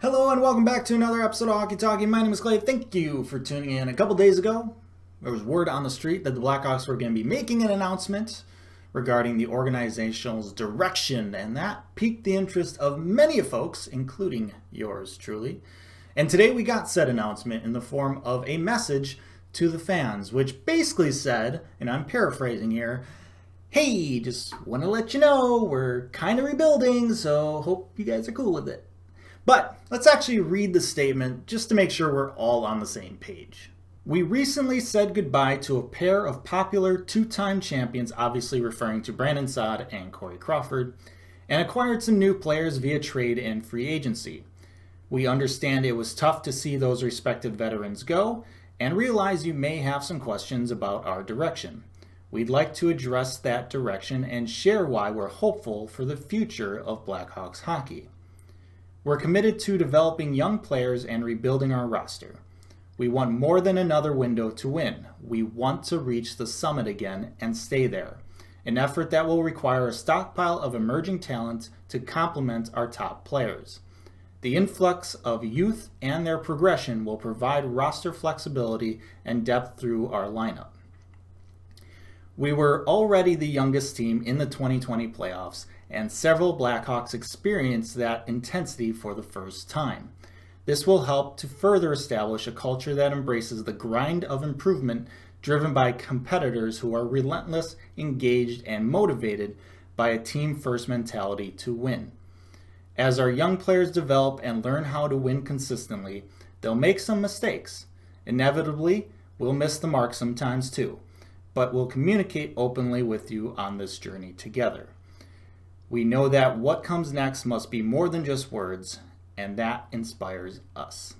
Hello and welcome back to another episode of Hockey Talking. My name is Clay. Thank you for tuning in. A couple days ago, there was word on the street that the Blackhawks were going to be making an announcement regarding the organization's direction, and that piqued the interest of many folks, including yours truly. And today we got said announcement in the form of a message to the fans, which basically said, and I'm paraphrasing here, hey, just want to let you know we're kind of rebuilding, so hope you guys are cool with it. But let's actually read the statement just to make sure we're all on the same page. We recently said goodbye to a pair of popular two-time champions, obviously referring to Brandon Saad and Corey Crawford, and acquired some new players via trade and free agency. We understand it was tough to see those respected veterans go, and realize you may have some questions about our direction. We'd like to address that direction and share why we're hopeful for the future of Blackhawks hockey. We're committed to developing young players and rebuilding our roster. We want more than another window to win. We want to reach the summit again and stay there, an effort that will require a stockpile of emerging talent to complement our top players. The influx of youth and their progression will provide roster flexibility and depth through our lineup. We were already the youngest team in the 2020 playoffs, and several Blackhawks experienced that intensity for the first time. This will help to further establish a culture that embraces the grind of improvement driven by competitors who are relentless, engaged, and motivated by a team-first mentality to win. As our young players develop and learn how to win consistently, they'll make some mistakes. Inevitably, we'll miss the mark sometimes too, but we'll communicate openly with you on this journey together. We know that what comes next must be more than just words, and that inspires us.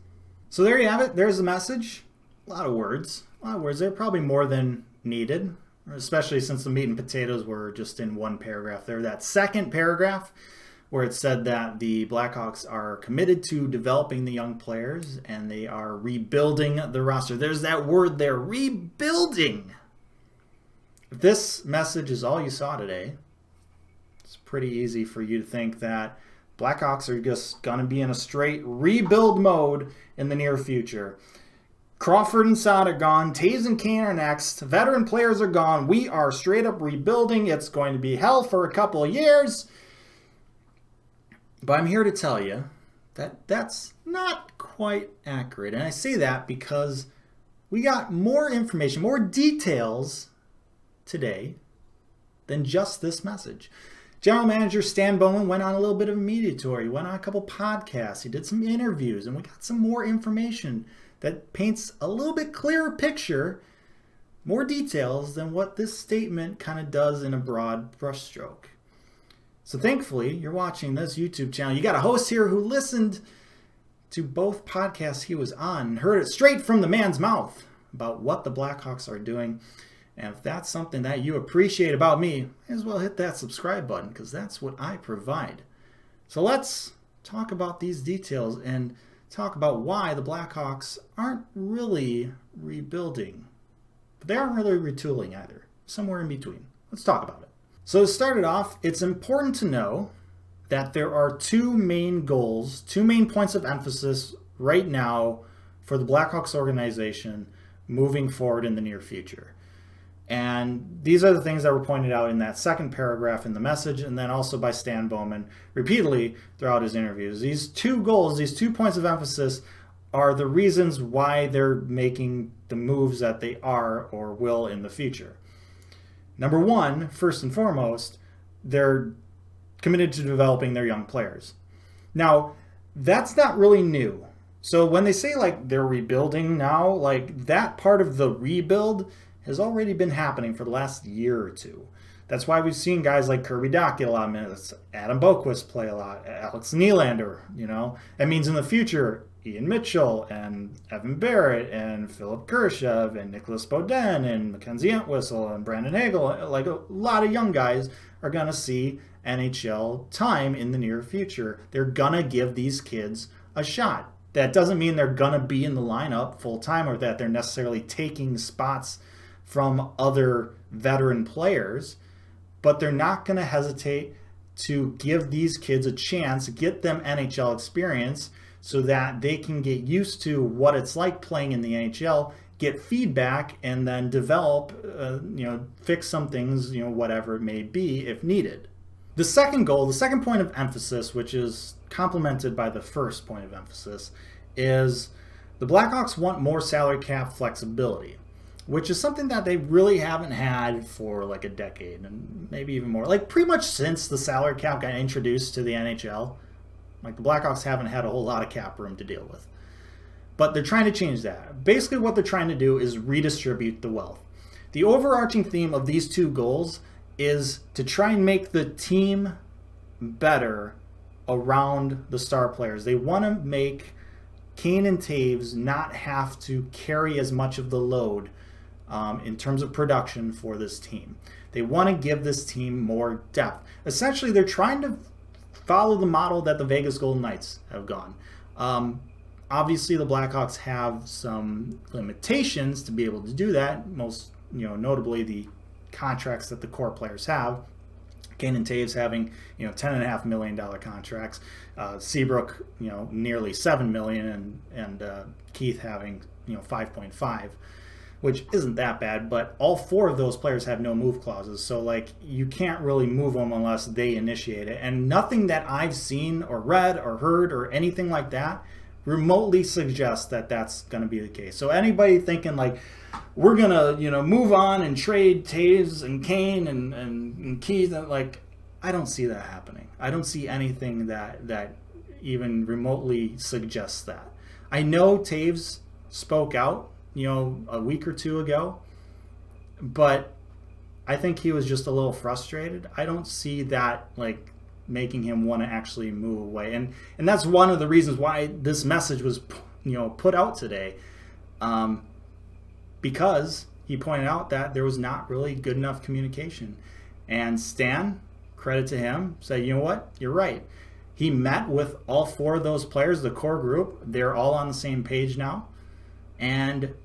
So there you have it. There's the message. A lot of words. They're probably more than needed, especially since the meat and potatoes were just in one paragraph there. That second paragraph where it said that the Blackhawks are committed to developing the young players and they are rebuilding the roster. There's that word there, rebuilding. If this message is all you saw today, it's pretty easy for you to think that Blackhawks are just going to be in a straight rebuild mode in the near future. Crawford and Saad are gone. Taves and Kane are next. Veteran players are gone. We are straight up rebuilding. It's going to be hell for a couple of years. But I'm here to tell you that that's not quite accurate. And I say that because we got more information, more details today than just this message. General Manager Stan Bowman went on a little bit of a media tour. He went on a couple podcasts. He did some interviews, and we got some more information that paints a little bit clearer picture, more details than what this statement kind of does in a broad brushstroke. So thankfully, you're watching this YouTube channel. You got a host here who listened to both podcasts he was on and heard it straight from the man's mouth about what the Blackhawks are doing. And if that's something that you appreciate about me, may as well hit that subscribe button because that's what I provide. So let's talk about these details and talk about why the Blackhawks aren't really rebuilding. But they aren't really retooling either. Somewhere in between. Let's talk about it. So to start it off, it's important to know that there are two main goals, two main points of emphasis right now for the Blackhawks organization moving forward in the near future. And these are the things that were pointed out in that second paragraph in the message, and then also by Stan Bowman repeatedly throughout his interviews. These two goals, these 2 points of emphasis, are the reasons why they're making the moves that they are or will in the future. Number one, first and foremost, they're committed to developing their young players. Now, that's not really new. So when they say like they're rebuilding now, like that part of the rebuild has already been happening for the last year or two. That's why we've seen guys like Kirby Dach get a lot of minutes, Adam Boqvist play a lot, Alex Nylander, That means in the future, Ian Mitchell and Evan Barrett and Philip Kurashev and Nicholas Beaudin and Mackenzie Entwistle and Brandon Hagel, like a lot of young guys are going to see NHL time in the near future. They're going to give these kids a shot. That doesn't mean they're going to be in the lineup full time or that they're necessarily taking spots from other veteran players, but they're not going to hesitate to give these kids a chance, get them NHL experience so that they can get used to what it's like playing in the NHL, get feedback, and then develop, fix some things, whatever it may be if needed. The second goal, the second point of emphasis, which is complemented by the first point of emphasis, is the Blackhawks want more salary cap flexibility, which is something that they really haven't had for like a decade and maybe even more. Like pretty much since the salary cap got introduced to the NHL, like the Blackhawks haven't had a whole lot of cap room to deal with. But they're trying to change that. Basically what they're trying to do is redistribute the wealth. The overarching theme of these two goals is to try and make the team better around the star players. They want to make Kane and Toews not have to carry as much of the load in terms of production for this team. They want to give this team more depth. Essentially, they're trying to follow the model that the Vegas Golden Knights have gone. Obviously, the Blackhawks have some limitations to be able to do that. Most, notably the contracts that the core players have. Kane and Toews having, $10.5 million contracts. Seabrook, nearly $7 million, and Keith having, 5.5, which isn't that bad. But all four of those players have no move clauses, so like you can't really move them unless they initiate it. And nothing that I've seen or read or heard or anything like that remotely suggests that that's going to be the case. So anybody thinking like we're gonna, move on and trade Toews and Kane and Keith, like I don't see that happening. I don't see anything that even remotely suggests that. I know Toews spoke out, a week or two ago, but I think he was just a little frustrated. I don't see that like making him want to actually move away, and that's one of the reasons why this message was, put out today. Because he pointed out that there was not really good enough communication. And Stan, credit to him, said, you know what, you're right. He met with all four of those players, the core group. They're all on the same page now. And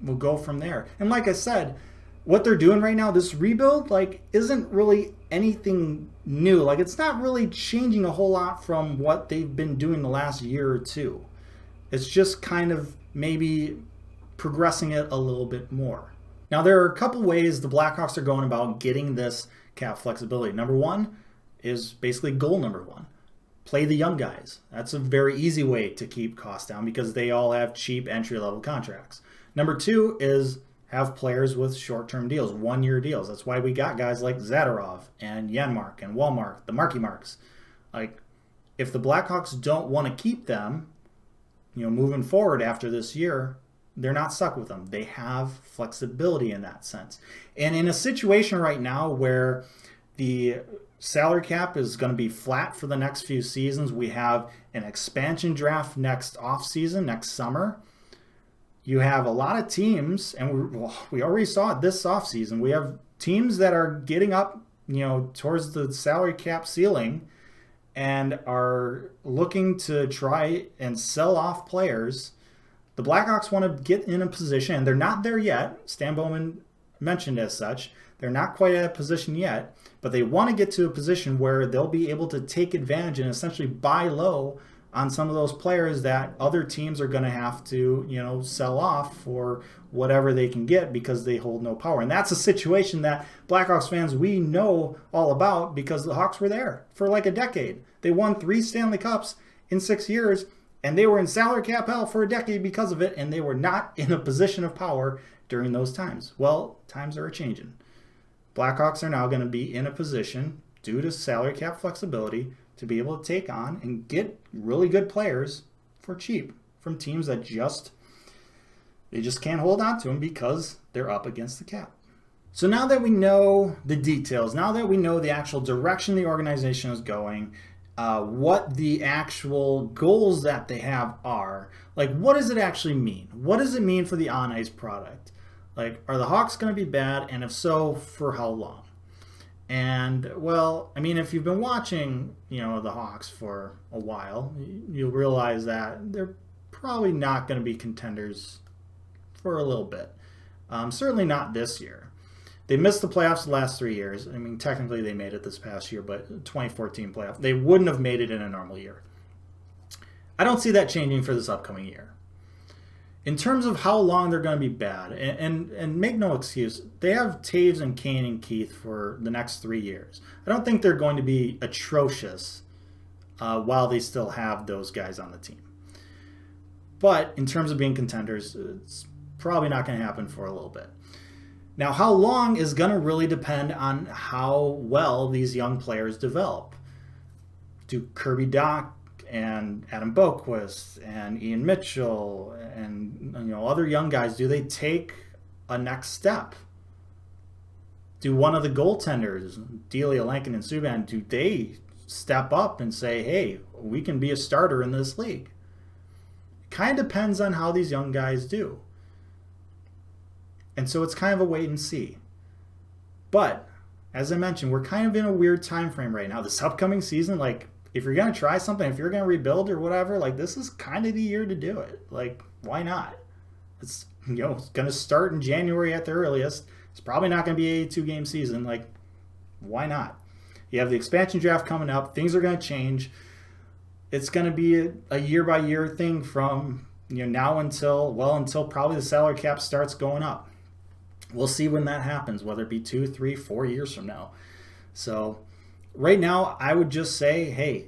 we'll go from there. And like I said, what they're doing right now, this rebuild, like, isn't really anything new. Like, it's not really changing a whole lot from what they've been doing the last year or two. It's just kind of maybe progressing it a little bit more. Now, there are a couple ways the Blackhawks are going about getting this cap flexibility. Number one is basically goal number one. Play the young guys. That's a very easy way to keep costs down because they all have cheap entry-level contracts. Number two is have players with short-term deals, one-year deals. That's why we got guys like Zadorov and Janmark and Walmark, the Marky Marks. Like, if the Blackhawks don't want to keep them, moving forward after this year, they're not stuck with them. They have flexibility in that sense. And in a situation right now where the salary cap is going to be flat for the next few seasons, we have an expansion draft next offseason, next summer. You have a lot of teams, and we already saw it this offseason. We have teams that are getting up, towards the salary cap ceiling and are looking to try and sell off players. The Blackhawks want to get in a position, and they're not there yet. Stan Bowman mentioned as such. They're not quite at a position yet, but they want to get to a position where they'll be able to take advantage and essentially buy low on some of those players that other teams are going to have to, sell off for whatever they can get because they hold no power. And that's a situation that Blackhawks fans, we know all about because the Hawks were there for like a decade. They won 3 Stanley Cups in 6 years. And they were in salary cap hell for a decade because of it, and they were not in a position of power during those times. Well, times are a-changing. Blackhawks are now going to be in a position, due to salary cap flexibility, to be able to take on and get really good players for cheap from teams that they just can't hold on to them because they're up against the cap. So now that we know the details, now that we know the actual direction the organization is going, what the actual goals that they have are, like, what does it actually mean? What does it mean for the on-ice product? Like, are the Hawks going to be bad? And if so, for how long? And, well, I mean, if you've been watching, the Hawks for a while, you'll realize that they're probably not going to be contenders for a little bit. Certainly not this year. They missed the playoffs the last 3 years. I mean, technically they made it this past year, but 2014 playoff. They wouldn't have made it in a normal year. I don't see that changing for this upcoming year. In terms of how long they're going to be bad, and make no excuse, they have Taves and Kane and Keith for the next 3 years. I don't think they're going to be atrocious while they still have those guys on the team. But in terms of being contenders, it's probably not going to happen for a little bit. Now, how long is going to really depend on how well these young players develop. Do Kirby Doc and Adam Boquist and Ian Mitchell and other young guys, do they take a next step? Do one of the goaltenders, Delia, Lankin, and Subban, do they step up and say, hey, we can be a starter in this league? It kind of depends on how these young guys do. And so it's kind of a wait and see. But as I mentioned, we're kind of in a weird time frame right now. This upcoming season, like, if you're going to try something, if you're going to rebuild or whatever, like, this is kind of the year to do it. Like, why not? It's, it's going to start in January at the earliest. It's probably not going to be a 2-game season. Like, why not? You have the expansion draft coming up. Things are going to change. It's going to be a year-by-year thing from now until probably the salary cap starts going up. We'll see when that happens, whether it be 2, 3, 4 years from now. So right now, I would just say, hey,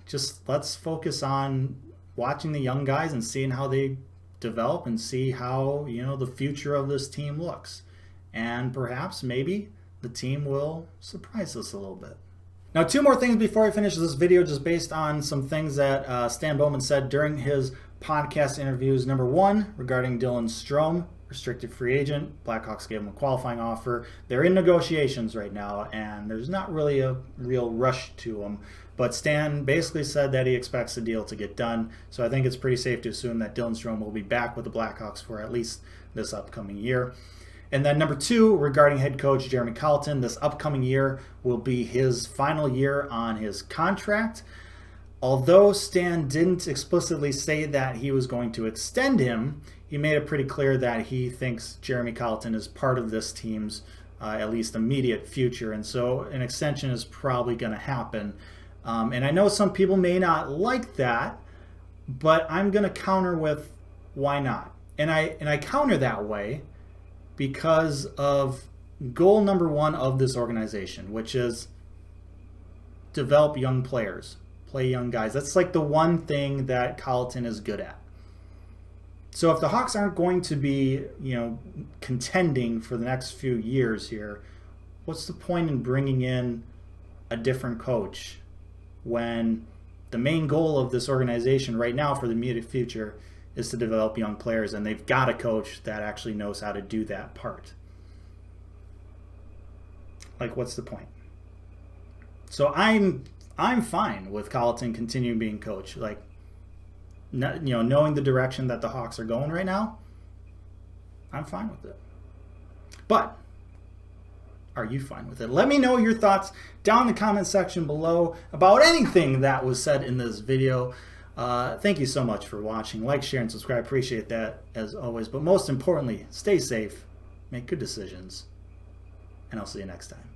just let's focus on watching the young guys and seeing how they develop and see how, the future of this team looks. And perhaps maybe the team will surprise us a little bit. Now, 2 more things before I finish this video, just based on some things that Stan Bowman said during his podcast interviews. Number 1, regarding Dylan Strome, restricted free agent. Blackhawks gave him a qualifying offer. They're in negotiations right now, and there's not really a real rush to them. But Stan basically said that he expects the deal to get done. So I think it's pretty safe to assume that Dylan Strome will be back with the Blackhawks for at least this upcoming year. And then number 2, regarding head coach Jeremy Colliton, this upcoming year will be his final year on his contract. Although Stan didn't explicitly say that he was going to extend him, he made it pretty clear that he thinks Jeremy Colliton is part of this team's at least immediate future. And so an extension is probably going to happen. And I know some people may not like that, but I'm going to counter with why not? And I counter that way because of goal number 1 of this organization, which is develop young players, play young guys. That's like the one thing that Colliton is good at. So if the Hawks aren't going to be, contending for the next few years here, what's the point in bringing in a different coach when the main goal of this organization right now for the immediate future is to develop young players, and they've got a coach that actually knows how to do that part? Like, what's the point? So I'm fine with Colliton continuing being coach. Like, knowing the direction that the Hawks are going right now, I'm fine with it. But are you fine with it? Let me know your thoughts down in the comment section below about anything that was said in this video. Thank you so much for watching. Like, share, and subscribe. Appreciate that as always. But most importantly, stay safe, make good decisions, and I'll see you next time.